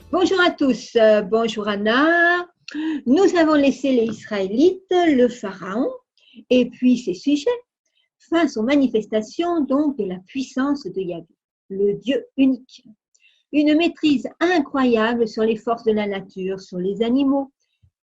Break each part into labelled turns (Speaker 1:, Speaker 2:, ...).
Speaker 1: Bonjour à tous, bonjour Anna. Nous avons laissé les Israélites, le Pharaon et puis ses sujets face aux manifestations donc de la puissance de Yahvé, le Dieu unique. Une maîtrise incroyable sur les forces de la nature, sur les animaux,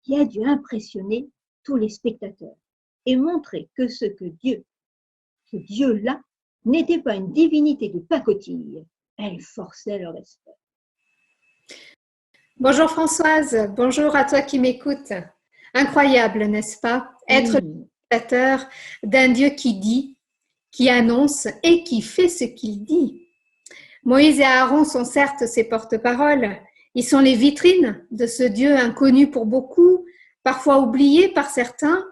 Speaker 1: qui a dû impressionner tous les spectateurs et montrer que ce Dieu-là, n'était pas une divinité de pacotille. Elle forçait le respect.
Speaker 2: Bonjour Françoise, bonjour à toi qui m'écoutes. Incroyable, n'est-ce pas? Être le spectateur d'un Dieu qui dit, qui annonce et qui fait ce qu'il dit. Moïse et Aaron sont certes ses porte-paroles. Ils sont les vitrines de ce Dieu inconnu pour beaucoup, parfois oublié par certains,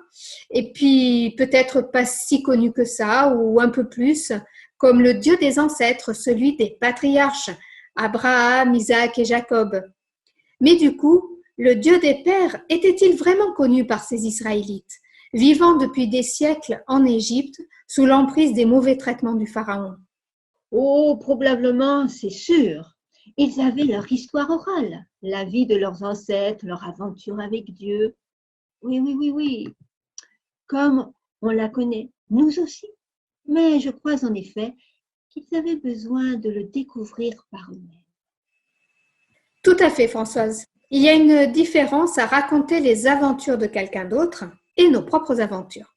Speaker 2: et puis peut-être pas si connu que ça, ou un peu plus, comme le Dieu des ancêtres, celui des patriarches, Abraham, Isaac et Jacob. Mais du coup, le Dieu des pères était-il vraiment connu par ces Israélites, vivant depuis des siècles en Égypte sous l'emprise des mauvais traitements du Pharaon?
Speaker 1: Oh, probablement, c'est sûr. Ils avaient leur histoire orale, la vie de leurs ancêtres, leur aventure avec Dieu. Oui, oui, oui, oui, comme on la connaît, nous aussi. Mais je crois en effet qu'ils avaient besoin de le découvrir par eux-mêmes.
Speaker 2: Tout à fait, Françoise. Il y a une différence à raconter les aventures de quelqu'un d'autre et nos propres aventures.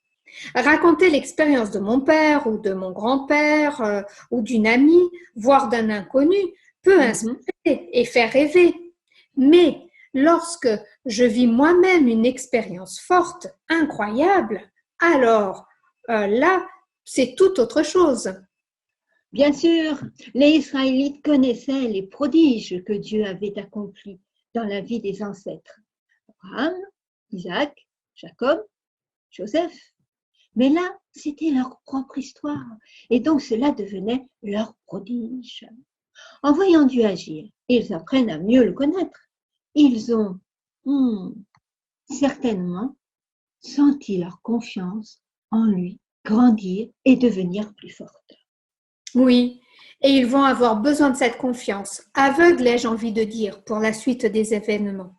Speaker 2: Raconter l'expérience de mon père ou de mon grand-père ou d'une amie, voire d'un inconnu, peut inspirer et faire rêver. Mais lorsque je vis moi-même une expérience forte, incroyable, alors là, c'est tout autre chose.
Speaker 1: Bien sûr, les Israélites connaissaient les prodiges que Dieu avait accomplis dans la vie des ancêtres. Abraham, Isaac, Jacob, Joseph. Mais là, c'était leur propre histoire, et donc cela devenait leur prodige. En voyant Dieu agir, ils apprennent à mieux le connaître. Ils ont certainement senti leur confiance en lui grandir et devenir plus forte.
Speaker 2: Oui, et ils vont avoir besoin de cette confiance, aveugle, ai-je envie de dire, pour la suite des événements.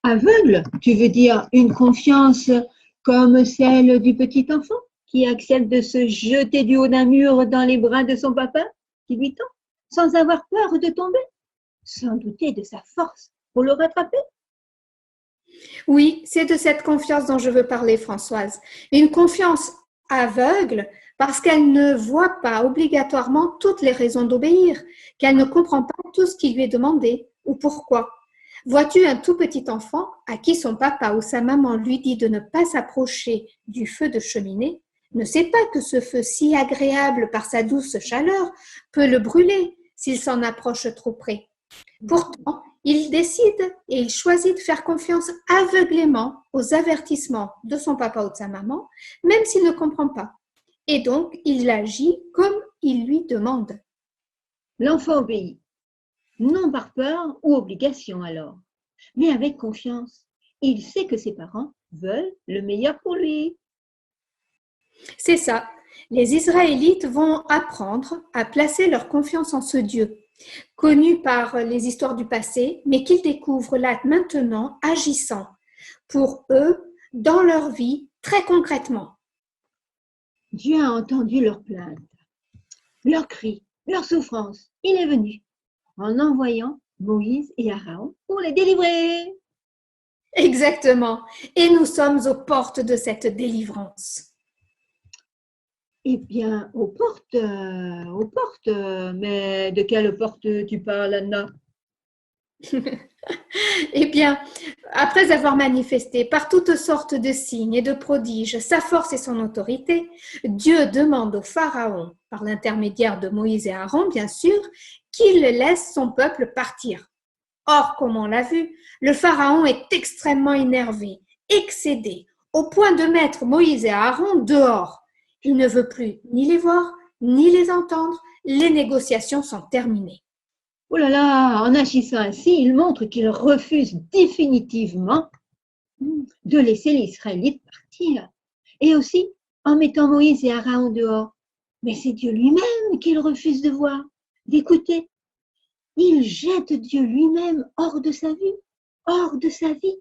Speaker 1: Aveugle, tu veux dire une confiance comme celle du petit enfant qui accepte de se jeter du haut d'un mur dans les bras de son papa qui lui tend, sans avoir peur de tomber, sans douter de sa force pour le rattraper.
Speaker 2: Oui, c'est de cette confiance dont je veux parler, Françoise. Une confiance aveugle parce qu'elle ne voit pas obligatoirement toutes les raisons d'obéir, qu'elle ne comprend pas tout ce qui lui est demandé ou pourquoi. Vois-tu un tout petit enfant à qui son papa ou sa maman lui dit de ne pas s'approcher du feu de cheminée, ne sait pas que ce feu si agréable par sa douce chaleur peut le brûler s'il s'en approche trop près. Pourtant, il décide et il choisit de faire confiance aveuglément aux avertissements de son papa ou de sa maman, même s'il ne comprend pas. Et donc, il agit comme il lui demande.
Speaker 1: L'enfant obéit, non par peur ou obligation alors, mais avec confiance. Il sait que ses parents veulent le meilleur pour lui.
Speaker 2: C'est ça. Les Israélites vont apprendre à placer leur confiance en ce Dieu, connu par les histoires du passé, mais qu'ils découvrent là maintenant agissant pour eux dans leur vie très concrètement.
Speaker 1: Dieu a entendu leurs plaintes, leurs cris, leurs souffrances. Il est venu en envoyant Moïse et Aaron pour les délivrer.
Speaker 2: Exactement. Et nous sommes aux portes de cette délivrance.
Speaker 1: Eh bien, aux portes, mais de quelle porte tu parles, Anna?
Speaker 2: Eh bien, après avoir manifesté par toutes sortes de signes et de prodiges sa force et son autorité, Dieu demande au Pharaon, par l'intermédiaire de Moïse et Aaron, bien sûr, qu'il laisse son peuple partir. Or, comme on l'a vu, le Pharaon est extrêmement énervé, excédé, au point de mettre Moïse et Aaron dehors. Il ne veut plus ni les voir, ni les entendre. Les négociations sont terminées.
Speaker 1: Oh là là, en agissant ainsi, il montre qu'il refuse définitivement de laisser les Israélites partir. Et aussi en mettant Moïse et Aaron dehors. Mais c'est Dieu lui-même qu'il refuse de voir, d'écouter. il jette Dieu lui-même hors de sa vue, hors de sa vie.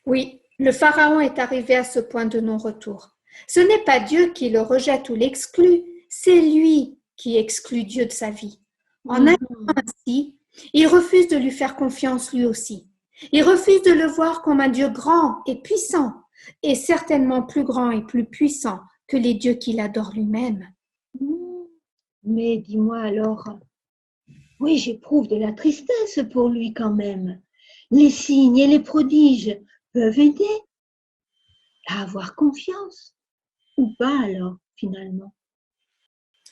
Speaker 2: Oui, le Pharaon est arrivé à ce point de non-retour. Ce n'est pas Dieu qui le rejette ou l'exclut, c'est lui qui exclut Dieu de sa vie. En agissant ainsi, il refuse de lui faire confiance lui aussi. Il refuse de le voir comme un Dieu grand et puissant, et certainement plus grand et plus puissant que les dieux qu'il adore lui-même.
Speaker 1: Mais dis-moi alors, oui, j'éprouve de la tristesse pour lui quand même. Les signes et les prodiges peuvent aider à avoir confiance, ou pas alors, finalement.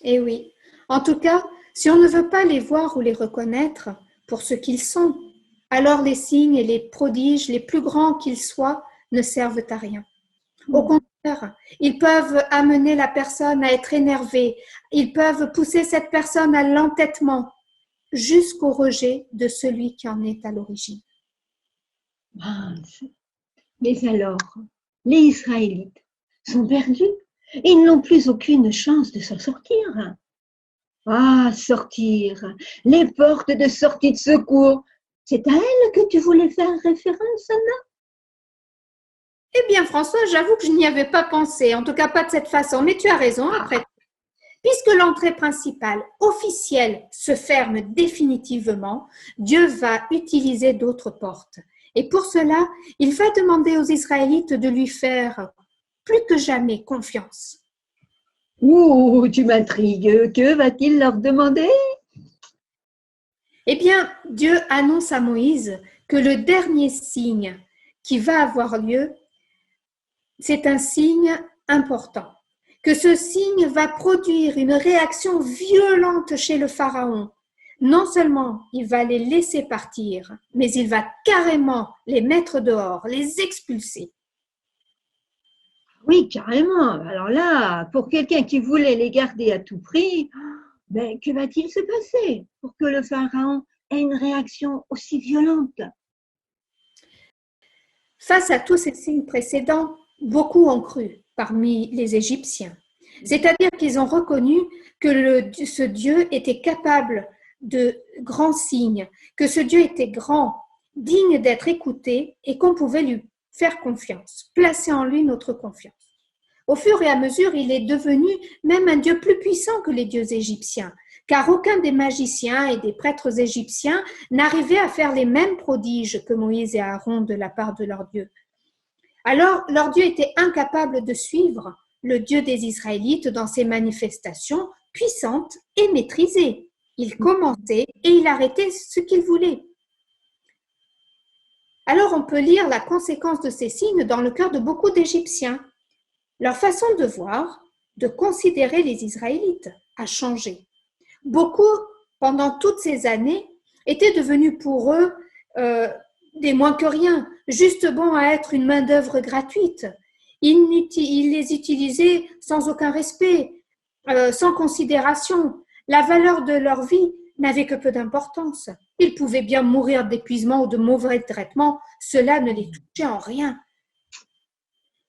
Speaker 2: Eh oui, en tout cas, si on ne veut pas les voir ou les reconnaître pour ce qu'ils sont, alors les signes et les prodiges, les plus grands qu'ils soient, ne servent à rien. Au contraire, ils peuvent amener la personne à être énervée, ils peuvent pousser cette personne à l'entêtement jusqu'au rejet de celui qui en est à l'origine.
Speaker 1: Mais alors, les Israélites sont perdus. Ils n'ont plus aucune chance de s'en sortir. Ah, sortir, les portes de sortie de secours, c'est à elles que tu voulais faire référence, Anna?
Speaker 2: Eh bien, François, j'avoue que je n'y avais pas pensé, en tout cas pas de cette façon, mais tu as raison, après. Puisque l'entrée principale, officielle, se ferme définitivement, Dieu va utiliser d'autres portes. Et pour cela, il va demander aux Israélites de lui faire plus que jamais confiance.
Speaker 1: Ouh, tu m'intrigues. Que va-t-il leur demander?
Speaker 2: Eh bien, Dieu annonce à Moïse que le dernier signe qui va avoir lieu, c'est un signe important. Que ce signe va produire une réaction violente chez le Pharaon. Non seulement il va les laisser partir, mais il va carrément les mettre dehors, les expulser.
Speaker 1: Oui, carrément. Alors là, pour quelqu'un qui voulait les garder à tout prix, ben, que va-t-il se passer pour que le pharaon ait une réaction aussi violente?
Speaker 2: Face à tous ces signes précédents, beaucoup ont cru parmi les Égyptiens. C'est-à-dire qu'ils ont reconnu que ce Dieu était capable de grands signes, que ce Dieu était grand, digne d'être écouté et qu'on pouvait lui faire confiance, placer en lui notre confiance. Au fur et à mesure, il est devenu même un Dieu plus puissant que les dieux égyptiens, car aucun des magiciens et des prêtres égyptiens n'arrivait à faire les mêmes prodiges que Moïse et Aaron de la part de leur Dieu. Alors, leur Dieu était incapable de suivre le Dieu des Israélites dans ses manifestations puissantes et maîtrisées. Il commençait et il arrêtait ce qu'il voulait. Alors, on peut lire la conséquence de ces signes dans le cœur de beaucoup d'Égyptiens. Leur façon de voir, de considérer les Israélites a changé. Beaucoup, pendant toutes ces années, étaient devenus pour eux des moins que rien, juste bons à être une main-d'œuvre gratuite. Ils les utilisaient sans aucun respect, sans considération. La valeur de leur vie n'avait que peu d'importance. Ils pouvaient bien mourir d'épuisement ou de mauvais traitements, cela ne les touchait en rien.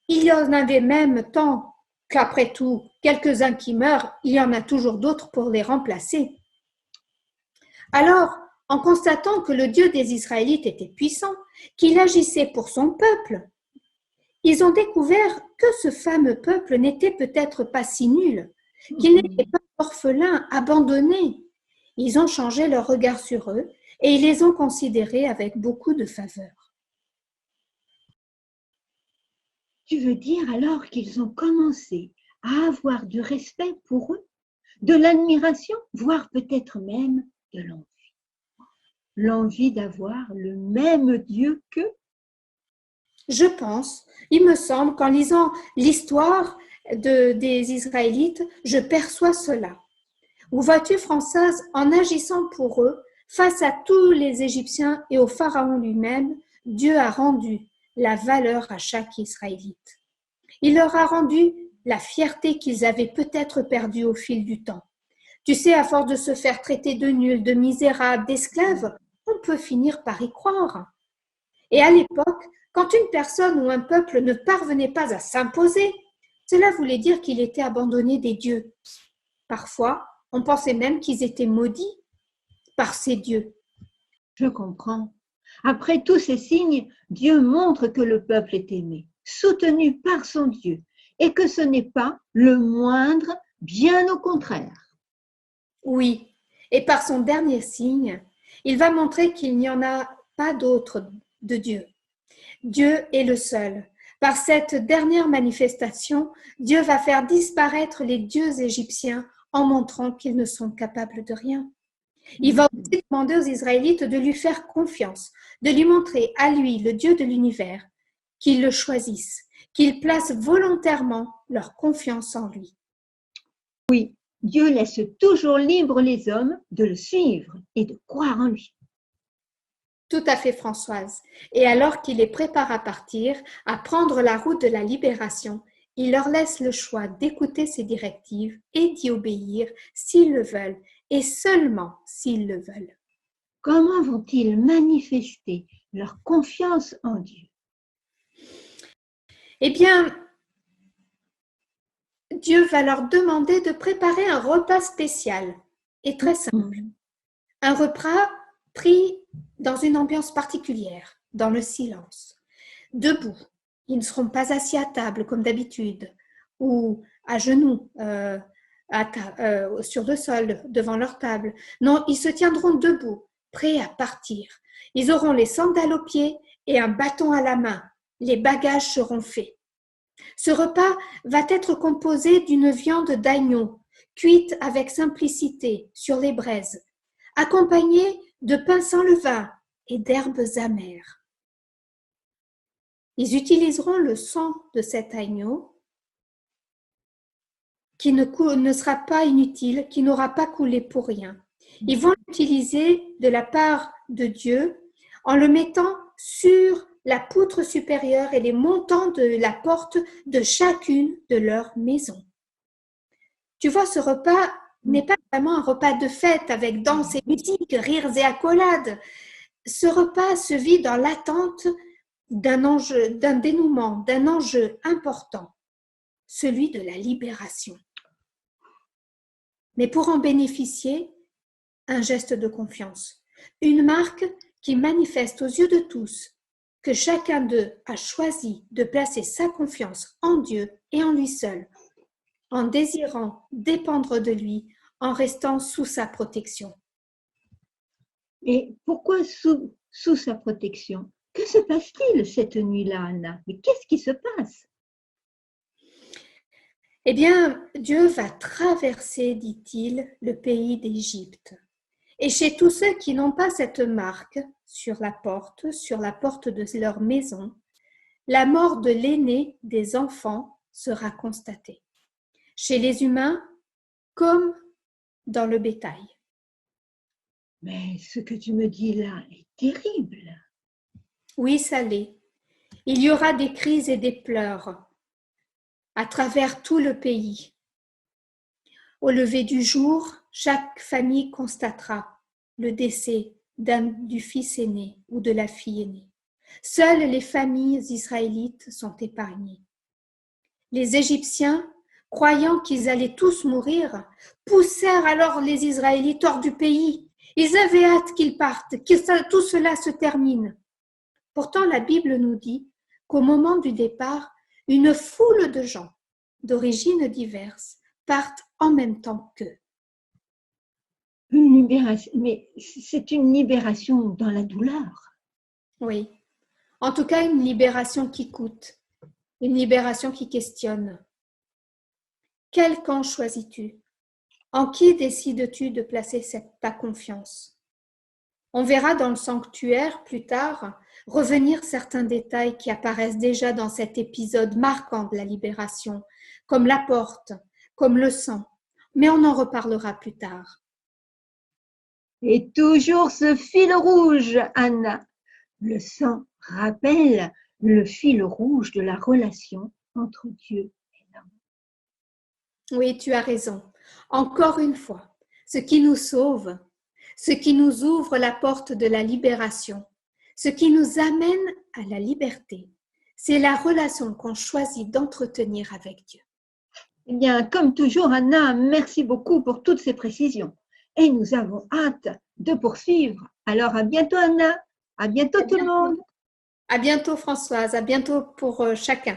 Speaker 2: Il y en avait même tant qu'après tout, quelques-uns qui meurent, il y en a toujours d'autres pour les remplacer. Alors, en constatant que le Dieu des Israélites était puissant, qu'il agissait pour son peuple, ils ont découvert que ce fameux peuple n'était peut-être pas si nul, qu'il n'était pas orphelin, abandonné. Ils ont changé leur regard sur eux et ils les ont considérés avec beaucoup de faveur.
Speaker 1: Tu veux dire alors qu'ils ont commencé à avoir du respect pour eux, de l'admiration, voire peut-être même de l'envie. L'envie d'avoir le même Dieu qu'eux?
Speaker 2: Je pense, il me semble qu'en lisant l'histoire des Israélites, je perçois cela. Où vois-tu, Françoise, en agissant pour eux, face à tous les Égyptiens et au Pharaon lui-même, Dieu a rendu la valeur à chaque Israélite. Il leur a rendu la fierté qu'ils avaient peut-être perdue au fil du temps. Tu sais, à force de se faire traiter de nuls, de misérables, d'esclaves, on peut finir par y croire. Et à l'époque, quand une personne ou un peuple ne parvenait pas à s'imposer, cela voulait dire qu'il était abandonné des dieux. Parfois, on pensait même qu'ils étaient maudits. par ses dieux.
Speaker 1: Je comprends. Après tous ces signes, Dieu montre que le peuple est aimé, soutenu par son Dieu, et que ce n'est pas le moindre, bien au contraire.
Speaker 2: Oui, et par son dernier signe, il va montrer qu'il n'y en a pas d'autre de Dieu. Dieu est le seul. Par cette dernière manifestation, Dieu va faire disparaître les dieux égyptiens en montrant qu'ils ne sont capables de rien. Il va aussi demander aux Israélites de lui faire confiance, de lui montrer à lui, le Dieu de l'univers, qu'ils le choisissent, qu'ils placent volontairement leur confiance en lui.
Speaker 1: Oui, Dieu laisse toujours libres les hommes de le suivre et de croire en lui.
Speaker 2: Tout à fait, Françoise. Et alors qu'il les prépare à partir, à prendre la route de la libération, il leur laisse le choix d'écouter ses directives et d'y obéir s'ils le veulent, et seulement s'ils le veulent.
Speaker 1: Comment vont-ils manifester leur confiance en Dieu?
Speaker 2: Eh bien, Dieu va leur demander de préparer un repas spécial et très simple. Un repas pris dans une ambiance particulière, dans le silence, debout. Ils ne seront pas assis à table comme d'habitude ou à genoux sur le sol devant leur table. Non, ils se tiendront debout, prêts à partir. Ils auront les sandales aux pieds et un bâton à la main. Les bagages seront faits. Ce repas va être composé d'une viande d'agneau, cuite avec simplicité sur les braises, accompagnée de pain sans levain et d'herbes amères. Ils utiliseront le sang de cet agneau qui ne sera pas inutile, qui n'aura pas coulé pour rien. Ils vont l'utiliser de la part de Dieu en le mettant sur la poutre supérieure et les montants de la porte de chacune de leurs maisons. Tu vois, ce repas n'est pas vraiment un repas de fête avec danse et musique, rires et accolades. Ce repas se vit dans l'attente d'un enjeu, d'un dénouement, d'un enjeu important, celui de la libération. Mais pour en bénéficier, un geste de confiance, une marque qui manifeste aux yeux de tous que chacun d'eux a choisi de placer sa confiance en Dieu et en lui seul, en désirant dépendre de lui, en restant sous sa protection.
Speaker 1: Et pourquoi sous sa protection? Que se passe-t-il cette nuit-là, Anna? Mais qu'est-ce qui se passe?
Speaker 2: Eh bien, Dieu va traverser, dit-il, le pays d'Égypte. Et chez tous ceux qui n'ont pas cette marque sur la porte de leur maison, la mort de l'aîné des enfants sera constatée. Chez les humains comme dans le bétail.
Speaker 1: Mais ce que tu me dis là est terrible.
Speaker 2: Oui, ça l'est. Il y aura des cris et des pleurs à travers tout le pays. Au lever du jour, chaque famille constatera le décès du fils aîné ou de la fille aînée. Seules les familles israélites sont épargnées. Les Égyptiens, croyant qu'ils allaient tous mourir, poussèrent alors les Israélites hors du pays. Ils avaient hâte qu'ils partent, que tout cela se termine. Pourtant, la Bible nous dit qu'au moment du départ, une foule de gens d'origines diverses partent en même temps qu'eux.
Speaker 1: Une libération, mais c'est une libération dans la douleur.
Speaker 2: Oui, en tout cas une libération qui coûte, une libération qui questionne. Quel camp choisis-tu? En qui décides-tu de placer ta confiance? On verra dans le sanctuaire plus tard revenir certains détails qui apparaissent déjà dans cet épisode marquant de la libération, comme la porte, comme le sang, mais on en reparlera plus tard.
Speaker 1: Et toujours ce fil rouge, Anna. Le sang rappelle le fil rouge de la relation entre Dieu et l'homme.
Speaker 2: Oui, tu as raison. Encore une fois, ce qui nous sauve, ce qui nous ouvre la porte de la libération, ce qui nous amène à la liberté, c'est la relation qu'on choisit d'entretenir avec Dieu.
Speaker 1: Eh bien, comme toujours, Anna, merci beaucoup pour toutes ces précisions. et nous avons hâte de poursuivre. Alors à bientôt Anna, à bientôt tout le monde.
Speaker 2: À bientôt Françoise, à bientôt pour chacun.